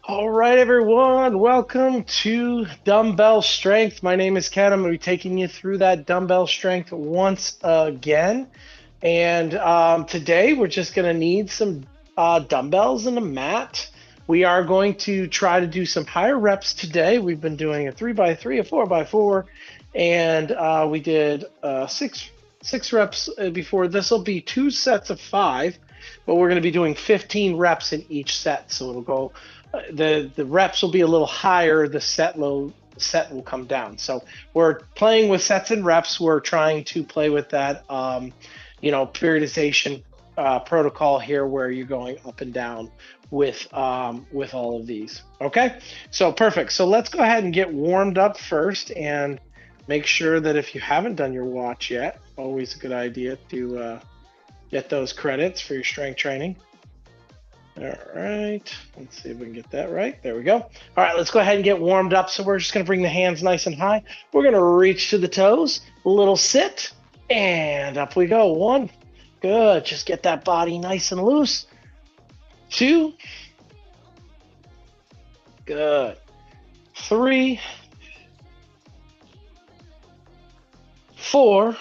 All right, everyone. Welcome to Dumbbell Strength. My name is Ken. I'm going to be taking you through that dumbbell strength once again. And today we're just going to need some dumbbells and a mat. We are going to try to do some higher reps today. We've been doing a 3x3, a 4x4, and we did six reps before. This will be 2 sets of 5, but we're going to be doing 15 reps in each set. So it'll go. The reps will be a little higher. The set will come down. So we're playing with sets and reps. We're trying to play with that, periodization protocol here, where you're going up and down with all of these. Okay, so perfect. So let's go ahead and get warmed up first, and make sure that if you haven't done your watch yet, always a good idea to get those credits for your strength training. All right, let's see if we can get that right. There we go. All right, let's go ahead and get warmed up. So we're just going to bring the hands nice and high. We're going to reach to the toes, a little sit, and up we go. 1, good. Just get that body nice and loose. 2, good. 3, 4,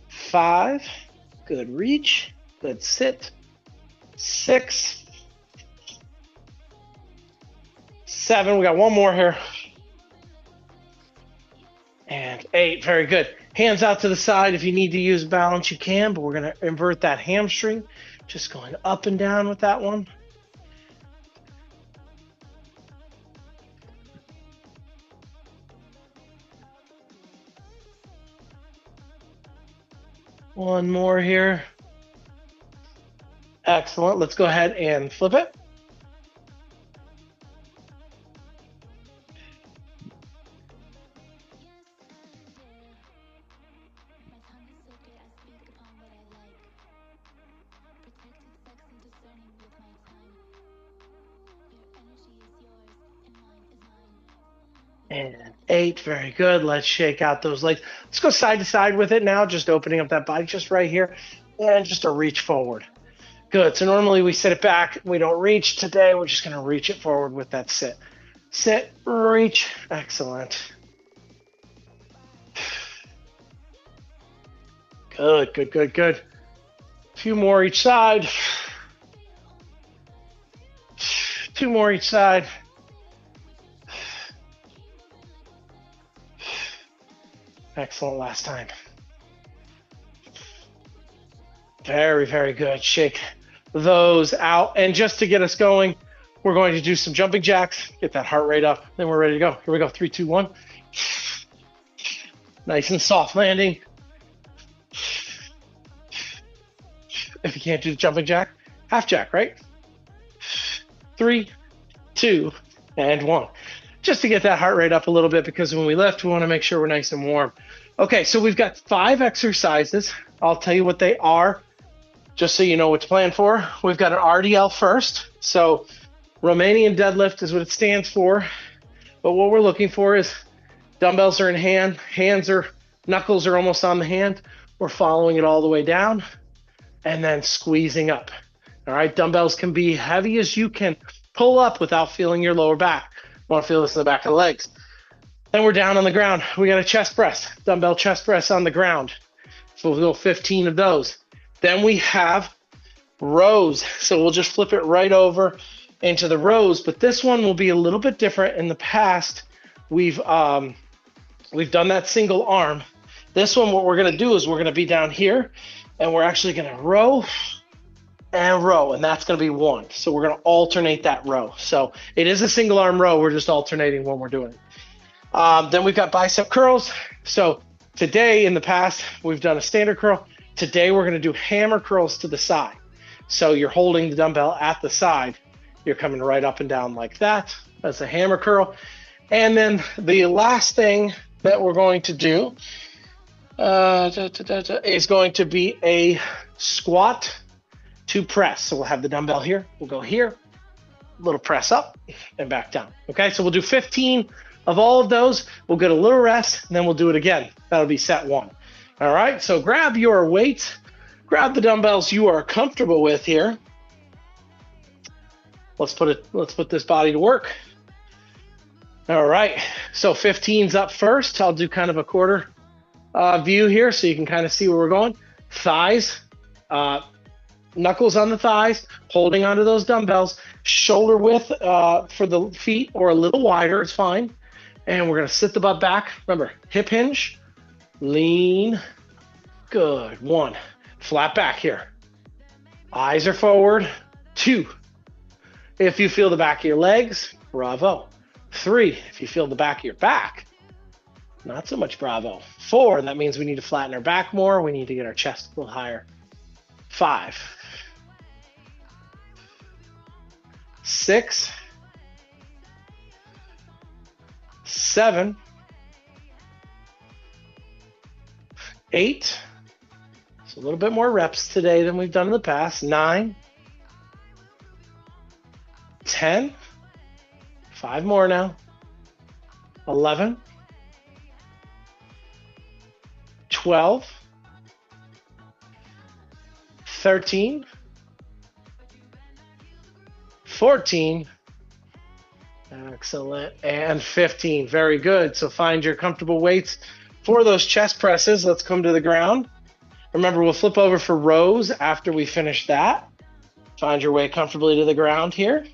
5, good reach. Good sit. 6, 7. We got one more here. And 8. Very good. Hands out to the side. If you need to use balance, you can, but we're going to invert that hamstring. Just going up and down with that one. One more here. Excellent. Let's go ahead and flip it. And 8, very good. Let's shake out those legs. Let's go side to side with it now, just opening up that body just right here, and just a reach forward. Good. So normally we sit it back. We don't reach. Today we're just going to reach it forward with that sit. Sit, reach. Excellent. Good, good, good, good. A few more each side. 2 more each side. Excellent last time. Very, very good. Shake those out. And just to get us going, we're going to do some jumping jacks, get that heart rate up, then we're ready to go. Here we go. 3, 2, 1. Nice and soft landing. If you can't do the jumping jack, half jack, right? 3, 2, and 1. Just to get that heart rate up a little bit, because when we lift, we want to make sure we're nice and warm. Okay, so we've got 5 exercises. I'll tell you what they are, just so you know what to plan for. We've got an RDL first. So Romanian deadlift is what it stands for. But what we're looking for is dumbbells are in hand, knuckles are almost on the hand. We're following it all the way down and then squeezing up. All right, dumbbells can be heavy as you can pull up without feeling your lower back. You want to feel this in the back of the legs. Then we're down on the ground. We got a chest press, dumbbell chest press on the ground. So we'll go 15 of those. Then we have rows. So we'll just flip it right over into the rows. But this one will be a little bit different. In the past, we've done that single arm. This one, what we're going to do is we're going to be down here, and we're actually going to row and row, and that's going to be 1. So we're going to alternate that row. So it is a single arm row. We're just alternating when we're doing it. Then we've got bicep curls. So today, in the past, we've done a standard curl. Today, we're going to do hammer curls to the side. So you're holding the dumbbell at the side. You're coming right up and down like that. That's a hammer curl. And then the last thing that we're going to do is going to be a squat to press. So we'll have the dumbbell here. We'll go here, little press up and back down. Okay, so we'll do 15 of all of those. We'll get a little rest, and then we'll do it again. That'll be set 1. All right, so grab your weights, grab the dumbbells you are comfortable with here. Let's put this body to work. All right, so 15's up first. I'll do kind of a quarter view here so you can kind of see where we're going. Thighs, knuckles on the thighs, holding onto those dumbbells, shoulder width for the feet or a little wider is fine. And we're gonna sit the butt back. Remember, hip hinge, lean, good. 1, flat back here. Eyes are forward. 2, if you feel the back of your legs, bravo. 3, if you feel the back of your back, not so much bravo. 4, that means we need to flatten our back more. We need to get our chest a little higher. 5, 6, 7, 8. So a little bit more reps today than we've done in the past. 9, 10. 5 more now. 11, 12, 13, 14, excellent, and 15. Very good. So find your comfortable weights for those chest presses. Let's come to the ground. Remember, we'll flip over for rows after we finish that. Find your way comfortably to the ground here.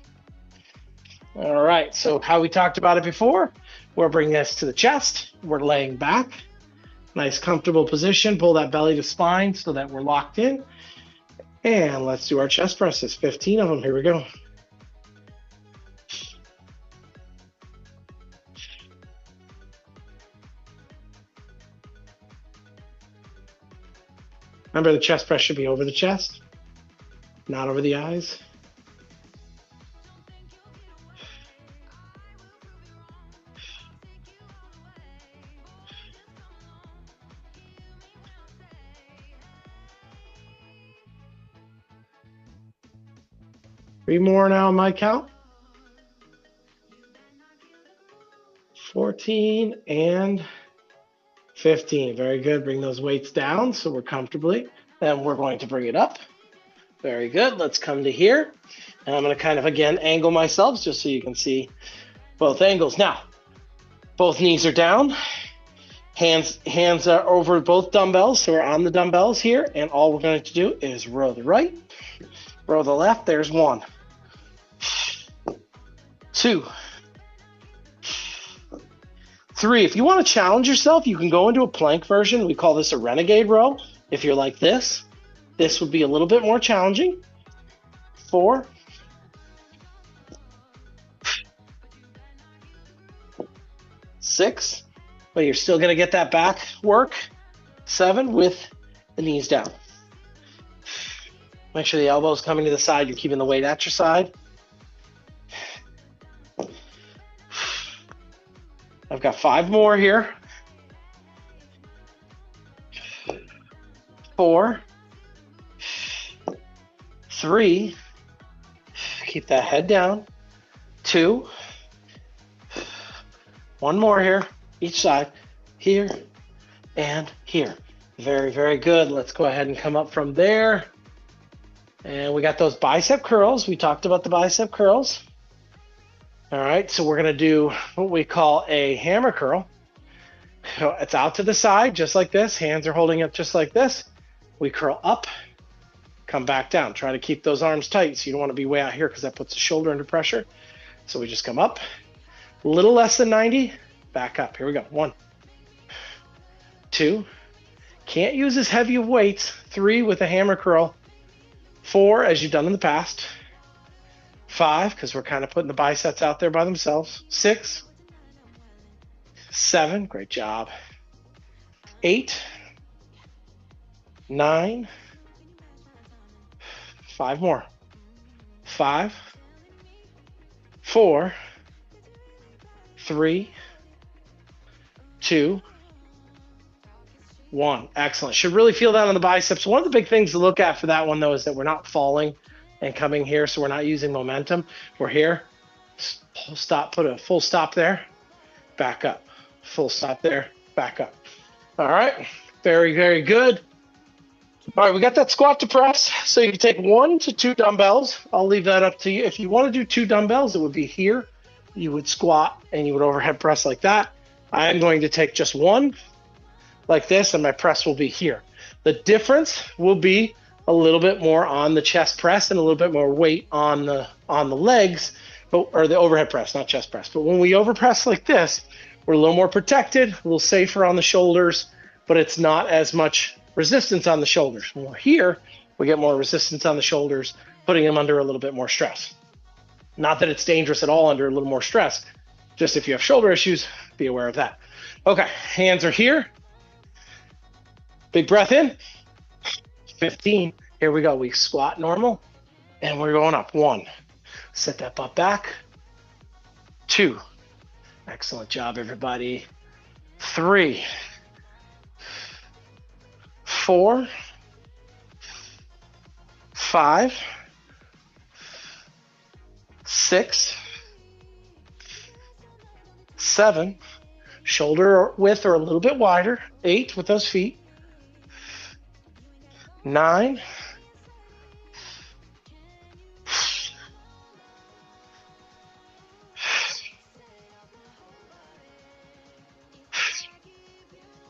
All right, so how we talked about it before, we're bringing this to the chest. We're laying back. Nice comfortable position. Pull that belly to spine so that we're locked in. And let's do our chest presses. 15 of them. Here we go. Remember, the chest press should be over the chest, not over the eyes. Three more now on my count. 14 and 15. Very good. Bring those weights down so we're comfortably. Then we're going to bring it up. Very good. Let's come to here. And I'm going to kind of, again, angle myself just so you can see both angles. Now, both knees are down. Hands are over both dumbbells. So we're on the dumbbells here. And all we're going to do is row the right, row the left. There's 1, 2, 3. If you want to challenge yourself, you can go into a plank version. We call this a renegade row. If you're like this would be a little bit more challenging. 4, 6, but you're still going to get that back work. 7 with the knees down. Make sure the elbow's coming to the side. You're keeping the weight at your side. I've got 5 more here. 4, 3, keep that head down. 2, 1 more here, each side, here and here. Very, very good. Let's go ahead and come up from there. And we got those bicep curls. We talked about the bicep curls. All right, so we're gonna do what we call a hammer curl. So it's out to the side, just like this. Hands are holding it just like this. We curl up, come back down. Try to keep those arms tight so you don't want to be way out here because that puts the shoulder under pressure. So we just come up, a little less than 90, back up. Here we go. 1, 2, can't use as heavy of weights. 3 with a hammer curl. 4, as you've done in the past. 5, because we're kind of putting the biceps out there by themselves. 6, 7, great job. 8, 9, 5 more. 5, 4, 3, 2, 1. Excellent. Should really feel that on the biceps. One of the big things to look at for that one, though, is that we're not falling and coming here, so we're not using momentum. We're here. Stop. Put a full stop there. Back up. Full stop there. Back up. All right. Very, very good. All right, we got that squat to press. So you can take 1 to 2 dumbbells. I'll leave that up to you. If you want to do 2 dumbbells, it would be here. You would squat and you would overhead press like that. I'm going to take just 1 like this, and my press will be here. The difference will be a little bit more on the chest press and a little bit more weight on the legs, or the overhead press, not chest press. But when we overpress like this, we're a little more protected, a little safer on the shoulders, but it's not as much resistance on the shoulders. When we're here, we get more resistance on the shoulders, putting them under a little bit more stress. Not that it's dangerous at all under a little more stress. Just if you have shoulder issues, be aware of that. Okay, hands are here. Big breath in. 15. Here we go. We squat normal, and we're going up. 1. Set that butt back. 2. Excellent job, everybody. 3. 4. 5. 6. 7. Shoulder width or a little bit wider. 8 with those feet. 9.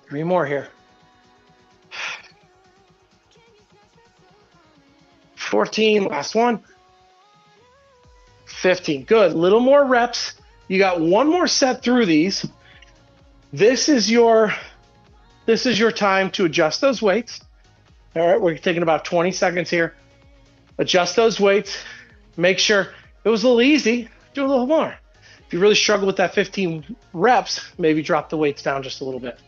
3 more here. 14, last one. 15, good. Little more reps. You got 1 more set through these. This is your time to adjust those weights. All right, we're taking about 20 seconds here. Adjust those weights. Make sure it was a little easy. Do a little more. If you really struggle with that 15 reps, maybe drop the weights down just a little bit.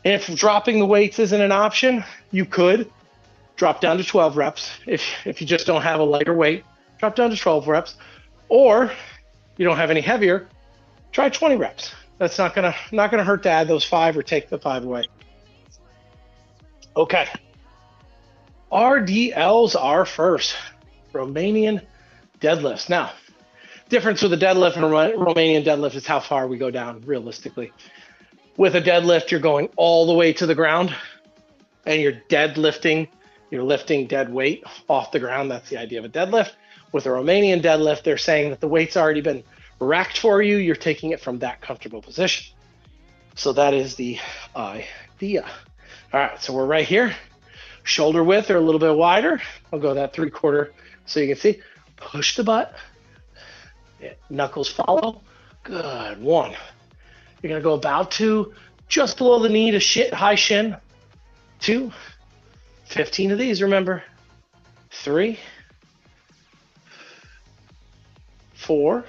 And if dropping the weights isn't an option, you could drop down to 12 reps. If you just don't have a lighter weight, drop down to 12 reps. Or you don't have any heavier, try 20 reps. That's not gonna hurt to add those 5 or take the 5 away. Okay. RDLs are first. Romanian deadlifts. Now, difference with a deadlift and a Romanian deadlift is how far we go down realistically. With a deadlift, you're going all the way to the ground and you're deadlifting. You're lifting dead weight off the ground. That's the idea of a deadlift. With a Romanian deadlift, they're saying that the weight's already been racked for you. You're taking it from that comfortable position. So that is the idea. All right, so we're right here. Shoulder width or a little bit wider. I'll go that 3/4 so you can see. Push the butt. Knuckles follow. Good. 1. You're going to go about 2, just below the knee to high shin. 2. 15 of these, remember. 3. 4.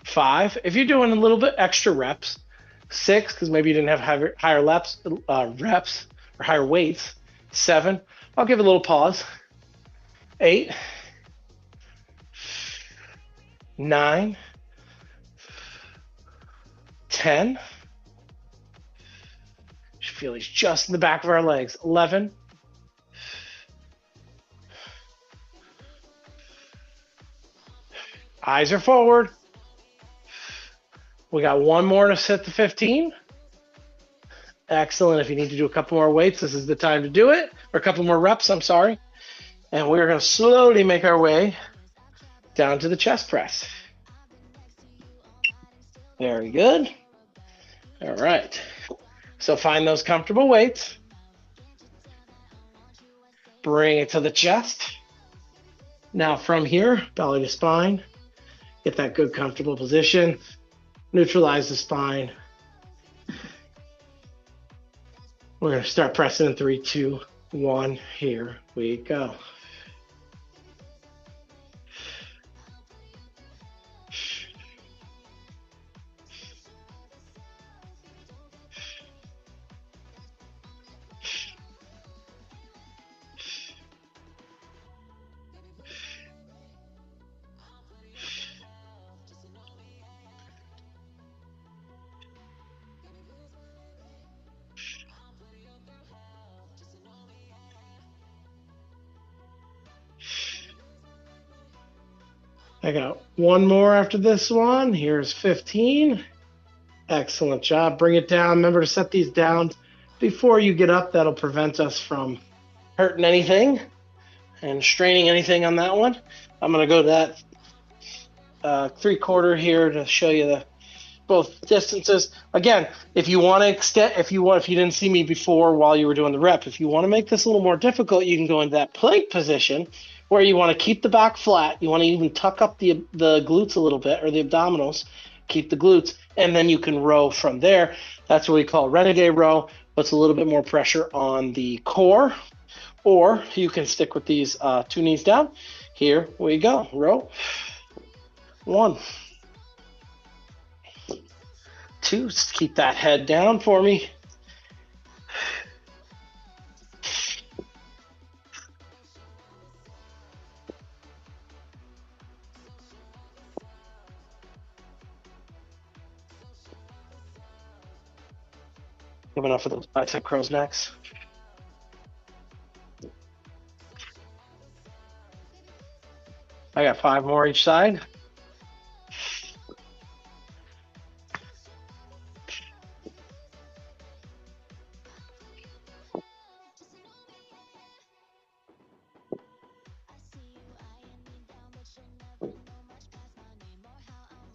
5. If you're doing a little bit extra reps, 6, because maybe you didn't have higher reps or higher weights. 7. I'll give it a little pause. 8. 9. 10. Should feel these just in the back of our legs. 11. 'Eyes are forward. We got 1 more to set the 15. Excellent. If you need to do a couple more weights, this is the time to do it. Or a couple more reps, I'm sorry. And we're going to slowly make our way down to the chest press. Very good. All right. So find those comfortable weights. Bring it to the chest. Now from here, belly to spine. Get that good comfortable position. Neutralize the spine. We're going to start pressing in 3, 2, 1. Here we go. I got 1 more after this one. Here's 15. Excellent job. Bring it down. Remember to set these down before you get up. That'll prevent us from hurting anything and straining anything on that one. I'm going to go to that 3/4 here to show you the both distances. Again, if you want to extend, if you didn't see me before while you were doing the rep, if you want to make this a little more difficult, you can go into that plank position where you want to keep the back flat. You want to even tuck up the glutes a little bit, or the abdominals, keep the glutes, and then you can row from there. That's what we call renegade row. Puts a little bit more pressure on the core, or you can stick with these 2 knees down. Here we go. Row. 1, 2, just keep that head down for me. Give enough of those bicep curls next. I got 5 more each side.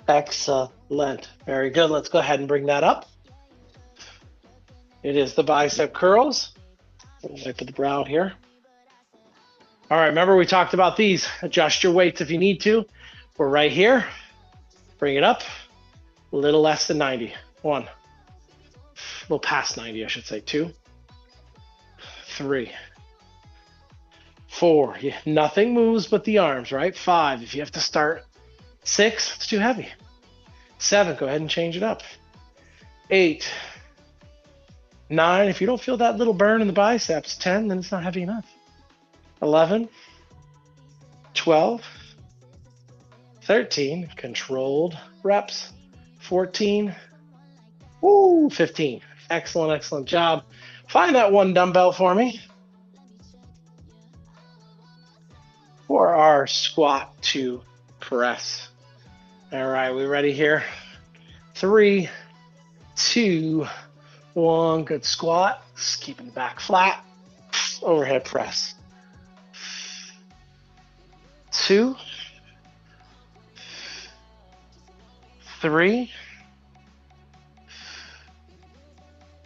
Excellent. Very good. Let's go ahead and bring that up. It is the bicep curls. Wipe the brow here. All right, remember we talked about these. Adjust your weights if you need to. We're right here. Bring it up. A little less than 90. 1. A little past 90, I should say. 2. 3. 4. Yeah, nothing moves but the arms, right? 5. If you have to start. 6. It's too heavy. 7. Go ahead and change it up. 8. 9. If you don't feel that little burn in the biceps. 10. Then it's not heavy enough. 11, 12, 13, controlled reps, 14, 15. Excellent, excellent job. Find that one dumbbell for me for our squat to press. All right, we ready here? 3, 2, 1. Good squat. Just keeping the back flat. Overhead press. 2, 3,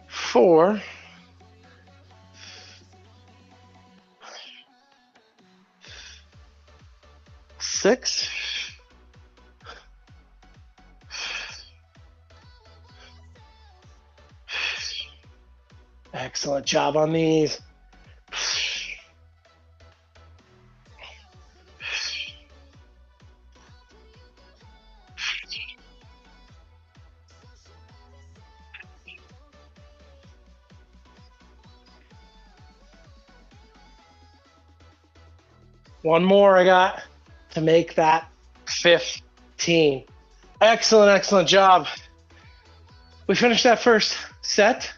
4, 6, 7. Excellent job on these. One more I got to make that 15. Excellent, excellent job. We finished that first set.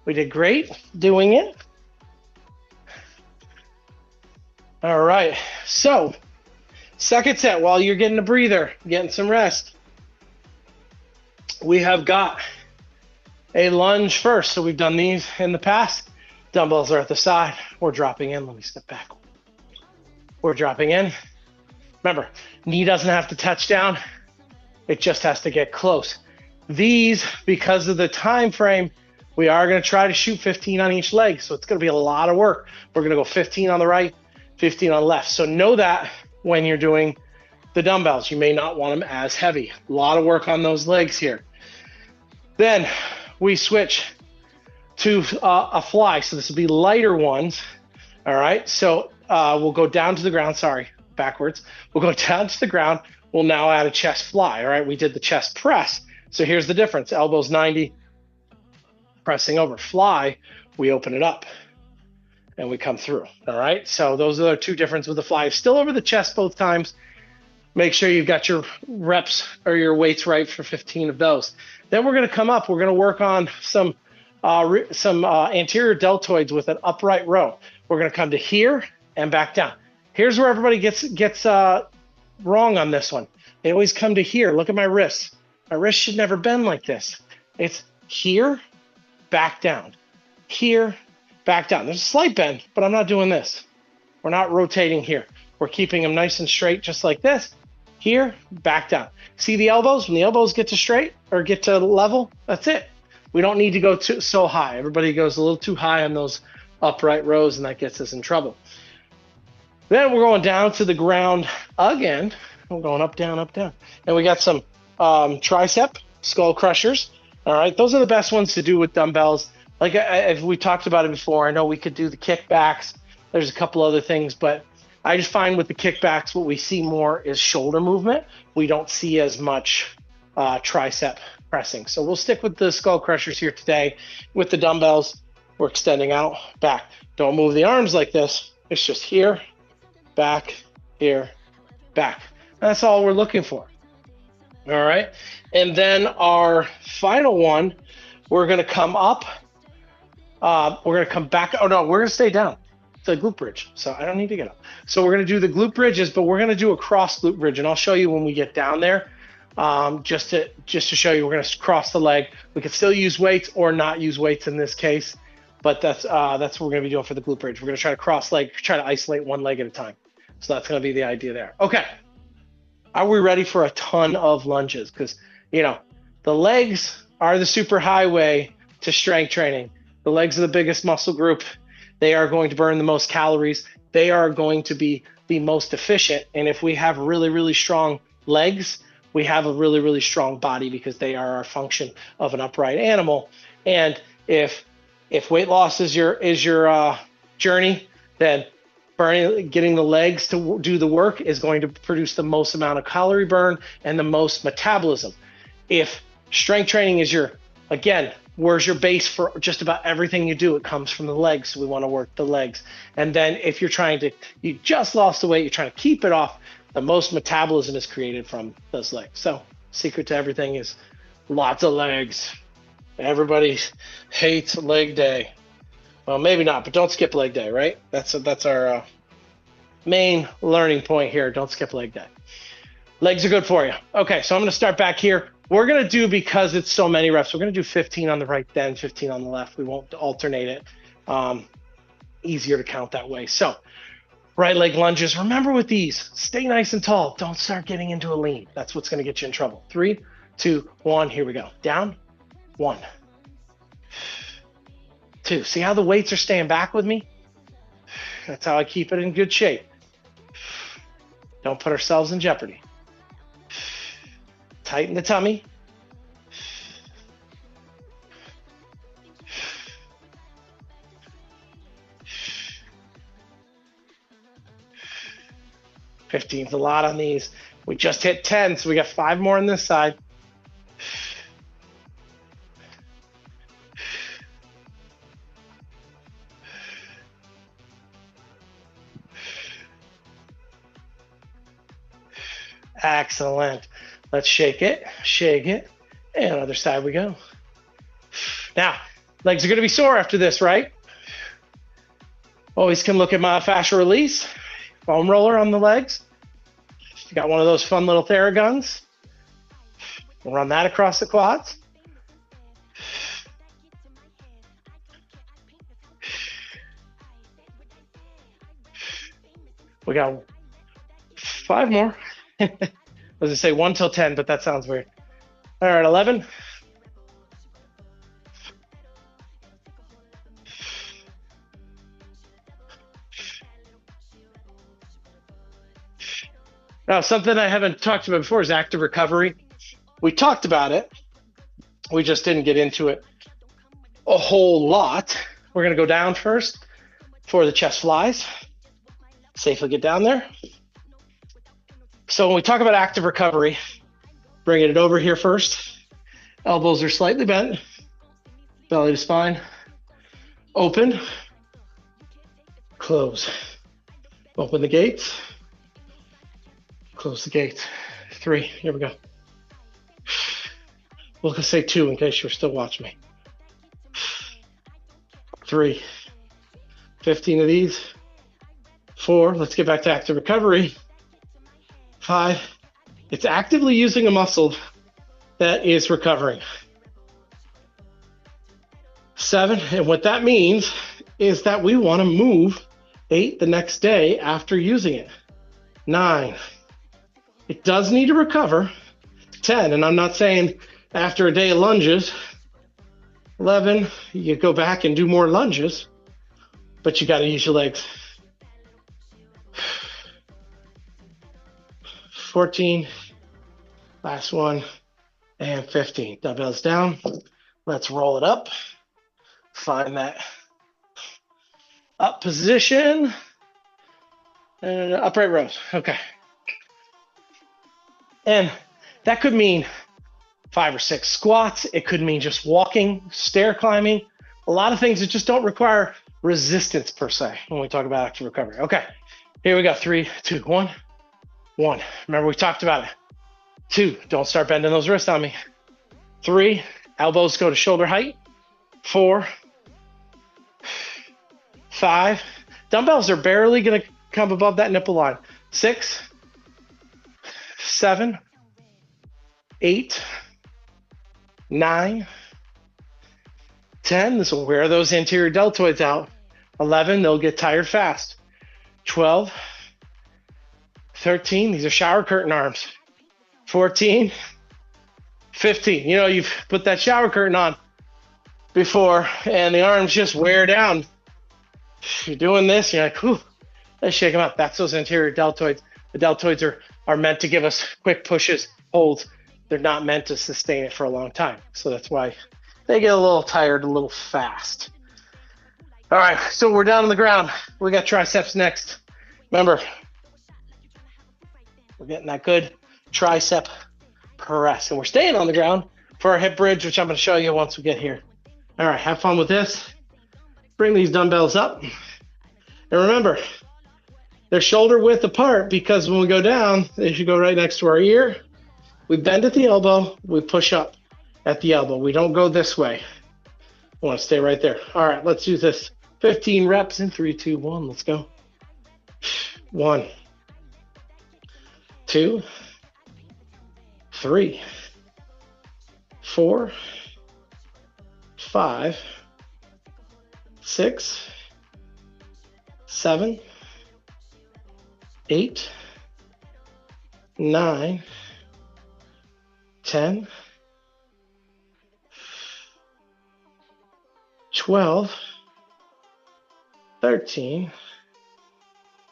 We did great doing it. All right, so second set, while you're getting a breather, getting some rest, we have got a lunge first. So we've done these in the past. Dumbbells are at the side. We're dropping in. Let me step back. We're dropping in. Remember, knee doesn't have to touch down. It just has to get close. These, because of the time frame, we are going to try to shoot 15 on each leg. So it's going to be a lot of work. We're going to go 15 on the right, 15 on the left. So know that when you're doing the dumbbells, you may not want them as heavy. A lot of work on those legs here. Then we switch to a fly. So this will be lighter ones. All right. So we'll go down to the ground. Sorry, backwards. We'll go down to the ground. We'll now add a chest fly. All right. We did the chest press. So here's the difference. Elbows 90, pressing over. Fly, we open it up and we come through. All right. So those are the two differences with the fly. Still over the chest both times. Make sure you've got your reps or your weights right for 15 of those. Then we're going to come up. We're going to work on some anterior deltoids with an upright row. We're going to come to here and back down. Here's where everybody gets wrong on this one. They always come to here. Look at my wrists. My wrist should never bend like this. It's here, back down. here, back down. There's a slight bend, but I'm not doing this. We're not rotating here. We're keeping them nice and straight, just like this. Here, back down. See the elbows? When the elbows get to straight or get to level, that's it. We don't need to go so high. Everybody goes a little too high on those upright rows, and that gets us in trouble. Then we're going down to the ground again. We're going up, down, up, down. And we got some tricep skull crushers. All right, those are the best ones to do with dumbbells. Like if we talked about it before, I know we could do the kickbacks. There's a couple other things, but I just find with the kickbacks, what we see more is shoulder movement. We don't see as much tricep pressing. So we'll stick with the skull crushers here today. With the dumbbells, we're extending out, back. Don't move the arms like this. It's just here, back, here, back. And that's all we're looking for. All right. And then our final one, we're going to come up. We're going to come back. Oh, no, we're going to stay down. The glute bridge. So I don't need to get up. So we're going to do the glute bridges, but we're going to do a cross glute bridge. And I'll show you when we get down there. Just to show you, we're going to cross the leg. We could still use weights or not use weights in this case. But that's what we're going to be doing for the glute bridge. We're going to try to cross leg, try to isolate one leg at a time. So that's going to be the idea there. Okay. Are we ready for a ton of lunges? Because, you know, the legs are the super highway to strength training. The legs are the biggest muscle group. They are going to burn the most calories. They are going to be the most efficient. And if we have really, really strong legs, we have a really, really strong body because they are our function of an upright animal. And if weight loss is your journey, then getting the legs to do the work is going to produce the most amount of calorie burn and the most metabolism. If strength training is where's your base for just about everything you do? It comes from the legs. So we want to work the legs. And then if you just lost the weight, you're trying to keep it off, the most metabolism is created from those legs. So secret to everything is lots of legs. Everybody hates leg day. Well, maybe not, but don't skip leg day, right? That's our main learning point here. Don't skip leg day. Legs are good for you. Okay, so I'm going to start back here. We're going to do, because it's so many reps, we're going to do 15 on the right, then 15 on the left. We won't alternate it. Easier to count that way. So right leg lunges. Remember with these, stay nice and tall. Don't start getting into a lean. That's what's going to get you in trouble. 3, 2, 1. Here we go. Down. 1, 2. See how the weights are staying back with me? That's how I keep it in good shape. Don't put ourselves in jeopardy. Tighten the tummy. $15's a lot on these. We just hit 10, so we got 5 more on this side. Excellent. Let's shake it, and other side we go. Now, legs are going to be sore after this, right? Always can look at my fascia release, foam roller on the legs. You got one of those fun little Theraguns. We'll run that across the quads. We got 5 more. I was going to say 1 till 10, but that sounds weird. All right, 11. Now, something I haven't talked about before is active recovery. We talked about it. We just didn't get into it a whole lot. We're going to go down first for the chest flies. Safely get down there. So when we talk about active recovery, bringing it over here first. Elbows are slightly bent. Belly to spine. Open. Close. Open the gates. Close the gates. 3. Here we go. We'll say 2 in case you're still watching me. 3. 15 of these. 4. Let's get back to active recovery. 5. It's actively using a muscle that is recovering. 7. And what that means is that we want to move 8 the next day after using it. 9. It does need to recover. 10. And I'm not saying after a day of lunges. 11. You go back and do more lunges, but you got to use your legs. 14. Last one. And 15. Dumbbells down. Let's roll it up. Find that up position. And upright rows. Okay. And that could mean 5 or 6 squats. It could mean just walking, stair climbing. A lot of things that just don't require resistance per se when we talk about active recovery. Okay. Here we go. 3, 2, 1. 1. Remember we talked about it. 2. Don't start bending those wrists on me. 3. Elbows go to shoulder height. 4. 5. Dumbbells are barely going to come above that nipple line. 6. 7. 8. 9. 10. This will wear those anterior deltoids out. 11. They'll get tired fast. 12. 13. These are shower curtain arms. 14. 15. You know, you've put that shower curtain on before and the arms just wear down. You're doing this, you're like, whew, let's shake them up. That's those anterior deltoids. The deltoids are meant to give us quick pushes, holds. They're not meant to sustain it for a long time. So that's why they get a little tired, a little fast. All right, so we're down on the ground. We got triceps next. Remember, we're getting that good tricep press. And we're staying on the ground for our hip bridge, which I'm going to show you once we get here. All right, have fun with this. Bring these dumbbells up. And remember, they're shoulder width apart because when we go down, they should go right next to our ear. We bend at the elbow, we push up at the elbow. We don't go this way. We want to stay right there. All right, let's do this. 15 reps in 3, 2, 1. Let's go. 1, 2, 3, 4, 5, 6, 7, 8, 9, 10, 12, 13,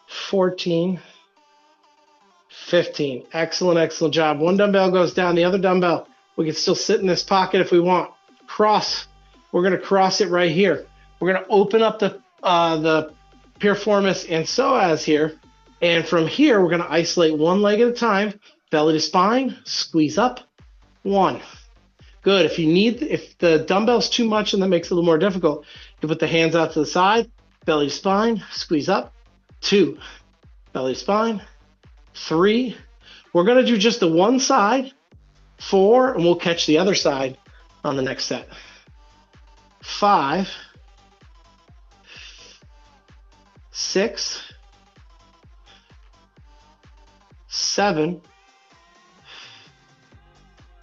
14, 15. Excellent job. One dumbbell goes down, the other dumbbell, we can still sit in this pocket if we want. Cross. We're going to cross it right here. We're going to open up the piriformis and psoas here. And from here, we're going to isolate one leg at a time. Belly to spine, squeeze up. 1. Good. If the dumbbell's too much and that makes it a little more difficult, you put the hands out to the side, belly to spine, squeeze up. 2. Belly to spine. 3. We're going to do just the one side. 4, and we'll catch the other side on the next set. 5, 6, 7,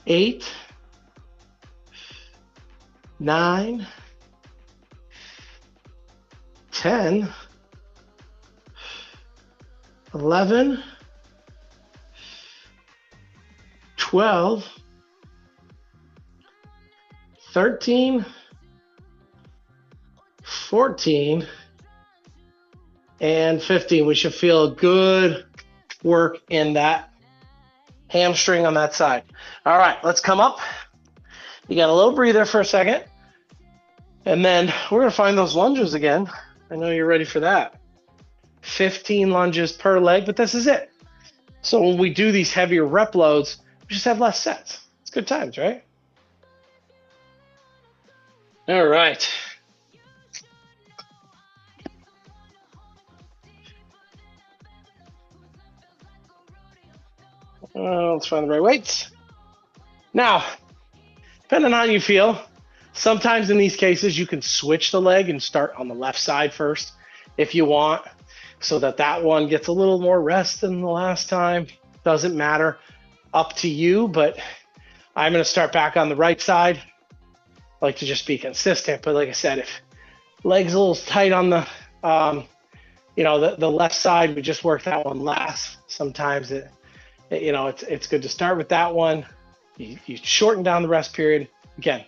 8, 9, 10, 11, 12, 13, 14, and 15. We should feel good work in that hamstring on that side. All right, let's come up. You got a little breather for a second. And then we're going to find those lunges again. I know you're ready for that. 15 lunges per leg, but this is it. So when we do these heavier rep loads, we just have less sets. It's good times, right? All right. Let's find the right weights. Now, depending on how you feel, sometimes in these cases you can switch the leg and start on the left side first if you want, so that one gets a little more rest than the last time. Doesn't matter, up to you, but I'm going to start back on the right side. I like to just be consistent. But like I said, if legs a little tight on the, the left side, we just work that one last. Sometimes it's good to start with that one. You shorten down the rest period. Again,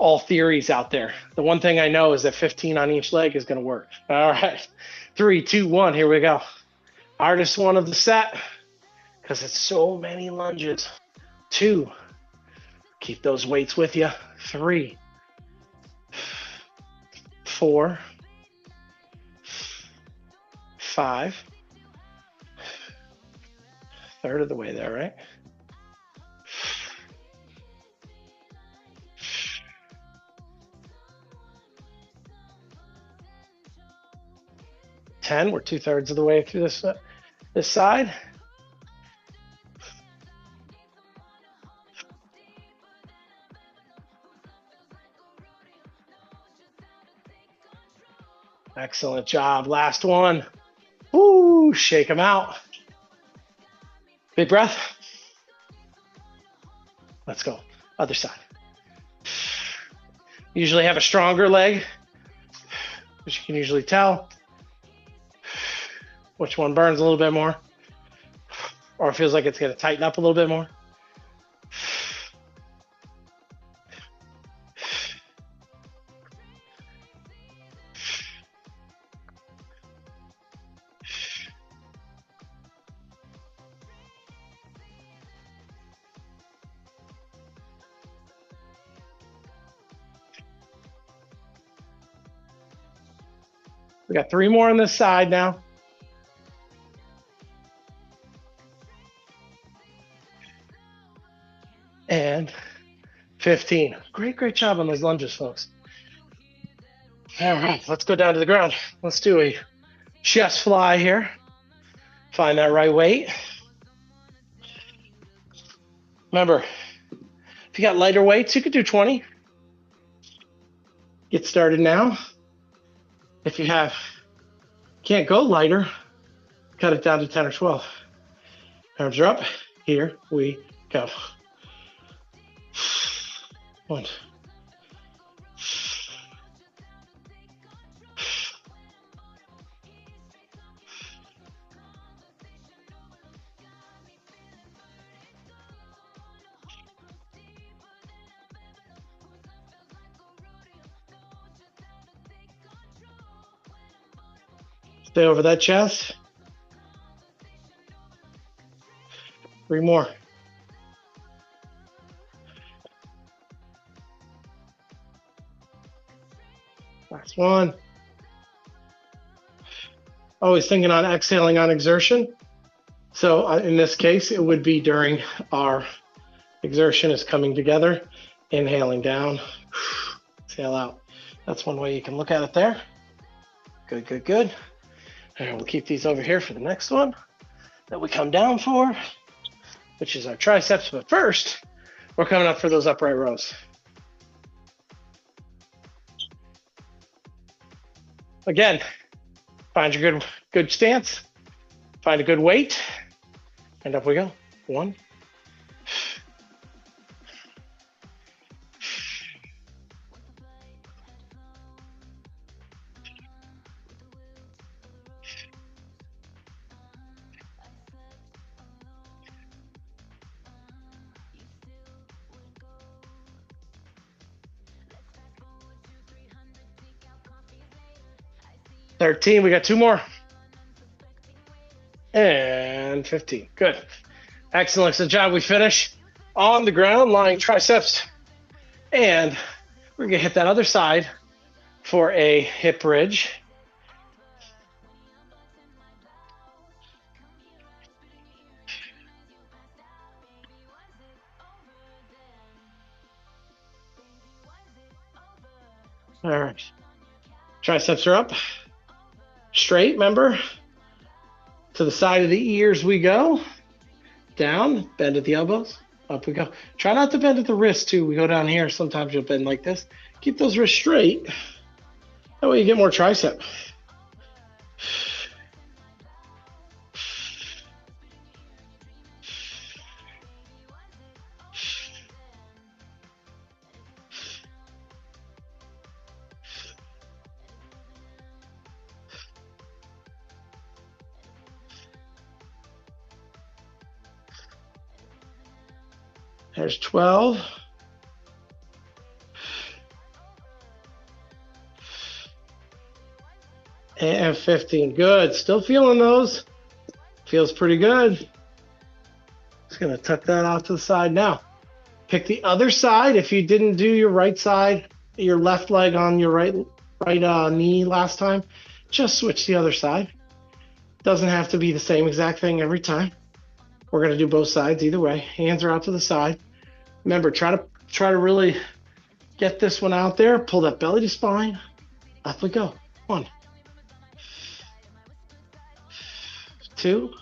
all theories out there. The one thing I know is that 15 on each leg is going to work. All right, 3, 2, 1. Here we go. Hardest one of the set because it's so many lunges. 2. Keep those weights with you. 3, 4, 5. Third of the way there, right? 10. We're 2/3 of the way through this side. Excellent job. Last one. Woo, shake them out. Big breath. Let's go. Other side. Usually have a stronger leg, as you can usually tell. Which one burns a little bit more? Or feels like it's going to tighten up a little bit more? We got 3 more on this side now. And 15. Great job on those lunges, folks. All right, let's go down to the ground. Let's do a chest fly here. Find that right weight. Remember, if you got lighter weights, you could do 20. Get started now. If you can't go lighter, cut it down to 10 or 12. Arms are up. Here we go. 1. Stay over that chest. 3 more. Last one. Always thinking on exhaling on exertion. So in this case, it would be during our exertion is coming together, inhaling down, exhale out. That's one way you can look at it there. Good. And we'll keep these over here for the next one that we come down for, which is our triceps. But first, we're coming up for those upright rows. Again, find your good stance, find a good weight, and up we go. 1. 13, we got 2 more. And 15, good. Excellent, good job. We finish on the ground, lying triceps. And we're gonna hit that other side for a hip bridge. All right, triceps are up. Straight, remember, to the side of the ears we go, down, bend at the elbows, up we go. Try not to bend at the wrist too. We go down here, sometimes you'll bend like this. Keep those wrists straight. That way you get more tricep. There's 12. And 15. Good. Still feeling those. Feels pretty good. Just going to tuck that off to the side now. Pick the other side. If you didn't do your right side, your left leg on your right knee last time, just switch the other side. Doesn't have to be the same exact thing every time. We're going to do both sides either way. Hands are out to the side. Remember, try to really get this one out there. Pull that belly to spine. Up we go. 1, 2,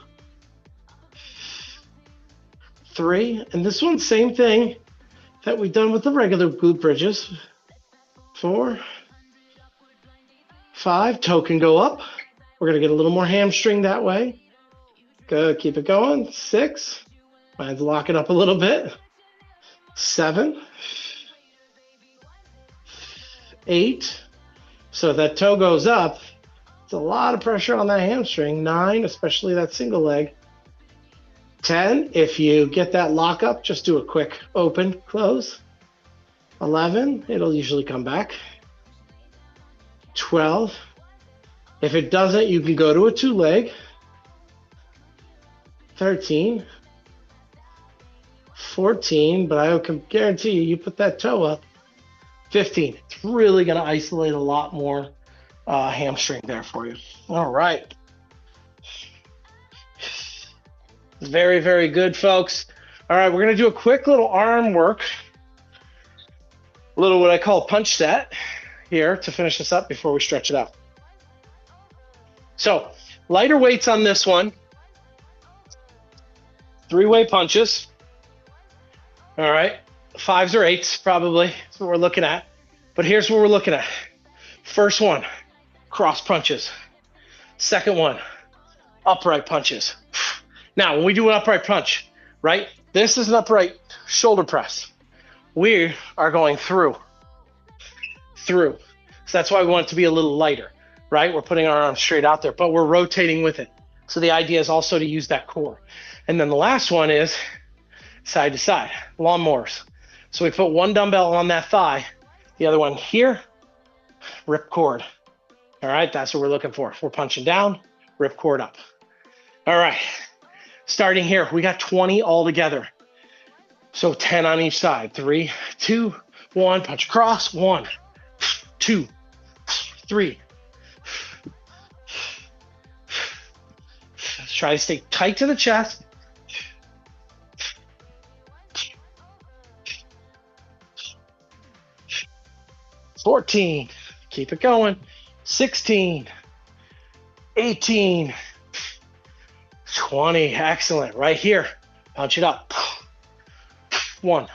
3. And this one, same thing that we've done with the regular glute bridges. 4, 5. Toe can go up. We're going to get a little more hamstring that way. Good. Keep it going. 6. Might lock it up a little bit. 7, 8. So if that toe goes up, it's a lot of pressure on that hamstring. 9, especially that single leg. 10, if you get that lock up, just do a quick open, close. 11, it'll usually come back. 12, if it doesn't, you can go to a 2-leg. 13, 14, but I can guarantee you put that toe up. 15, it's really going to isolate a lot more hamstring there for you. All right. Very, very good, folks. All right, we're going to do a quick little arm work, a little what I call punch set here to finish this up before we stretch it out. So lighter weights on this one, 3-way punches. All right, 5s or 8s probably. That's what we're looking at. But here's what we're looking at. First one, cross punches. Second one, upright punches. Now, when we do an upright punch, right, this is an upright shoulder press. We are going through. So that's why we want it to be a little lighter, right? We're putting our arms straight out there, but we're rotating with it. So the idea is also to use that core. And then the last one is side to side, lawnmowers. So we put one dumbbell on that thigh, the other one here, rip cord. All right, that's what we're looking for. If we're punching down, rip cord up. All right. Starting here, we got 20 all together. So 10 on each side. 3, 2, 1, punch across. 1, 2, 3. Let's try to stay tight to the chest. 14, keep it going. 16, 18, 20, excellent. Right here, punch it up. 4,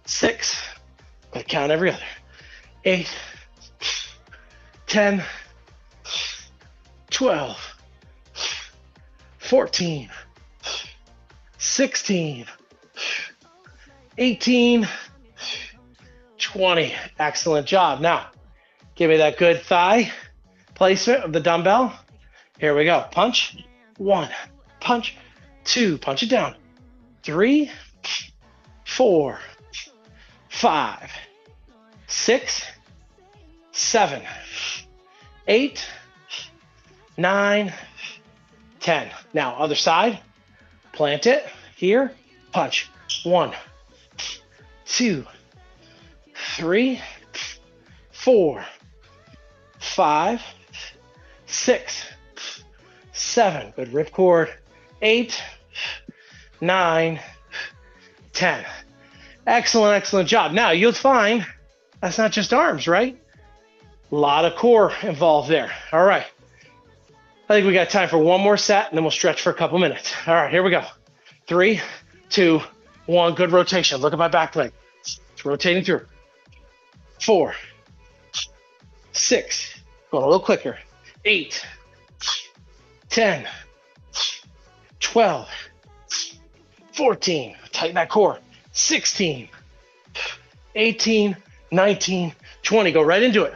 6, gotta count every other. 8, 10, 12, 14, 16, 18, 20. Excellent job. Now, give me that good thigh placement of the dumbbell. Here we go. Punch. 1, punch. 2, punch it down. 3, 4, 5, 6, 7, 8, 9, 10. Now, other side. Plant it. Here. Punch. 1, 2, 3, 4, 5, 6, 7. Good rip cord. 8, 9, 10. Excellent, excellent job. Now you'll find that's not just arms, right? A lot of core involved there. All right. I think we got time for one more set and then we'll stretch for a couple minutes. All right, here we go. 3, 2, 1. Good rotation. Look at my back leg. It's rotating through. 4, 6, going a little quicker. 8, 10, 12, 14, tighten that core. 16, 18, 19, 20. Go right into it.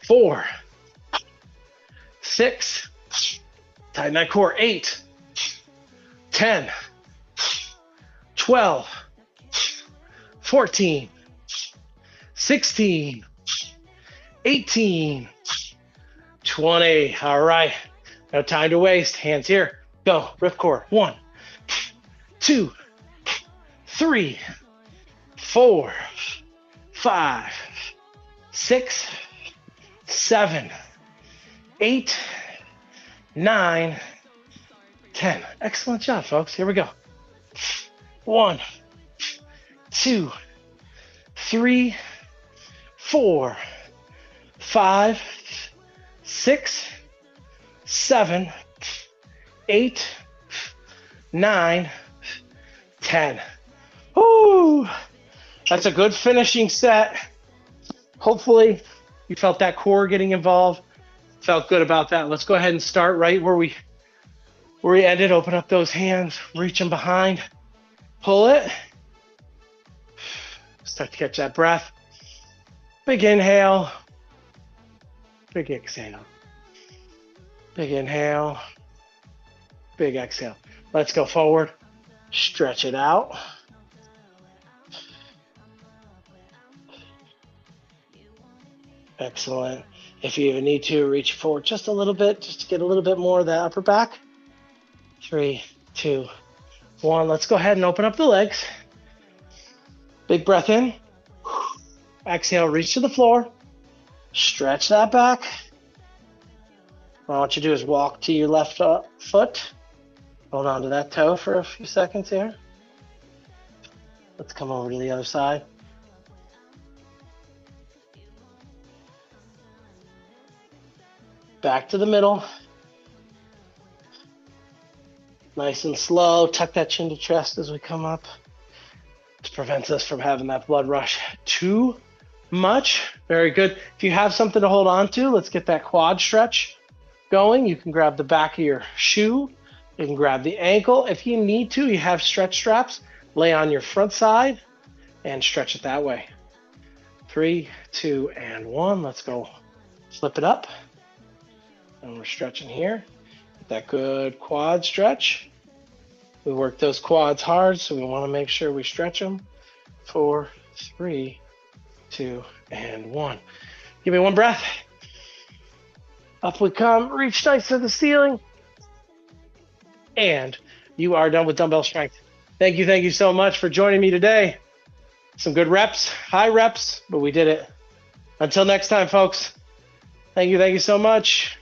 4, 6, Tighten that core. 8, 10, 12, 14, 16, 18, 20. All right. No time to waste. Hands here. Go. Rip core. 1, 2, 3, 4, 5, 6, 7, 8, 9, 10. Excellent job, folks. Here we go. 1, 2, 3, 4, 5, 6, 7, 8, 9, 10. Woo! That's a good finishing set. Hopefully you felt that core getting involved. Felt good about that. Let's go ahead and start right where we ended. Open up those hands, reach them behind, pull it. Start to catch that breath. Big inhale, big exhale. Big inhale, big exhale. Let's go forward. Stretch it out. Excellent. If you even need to, reach forward just a little bit, just to get a little bit more of that upper back. 3, 2, 1. Let's go ahead and open up the legs. Big breath in. Exhale, reach to the floor. Stretch that back. What I want you to do is walk to your left foot. Hold on to that toe for a few seconds here. Let's come over to the other side. Back to the middle. Nice and slow. Tuck that chin to chest as we come up. This prevents us from having that blood rush too much. Very good. If you have something to hold on to, let's get that quad stretch going. You can grab the back of your shoe. You can grab the ankle. If you need to, you have stretch straps. Lay on your front side and stretch it that way. 3, 2, and 1. Let's go. Flip it up. And we're stretching here. Get that good quad stretch. We work those quads hard, so we want to make sure we stretch them. 4, 3, 2, and 1. Give me one breath. Up we come. Reach nice to the ceiling. And you are done with dumbbell strength. Thank you so much for joining me today. Some good reps, high reps, but we did it. Until next time, folks. Thank you so much.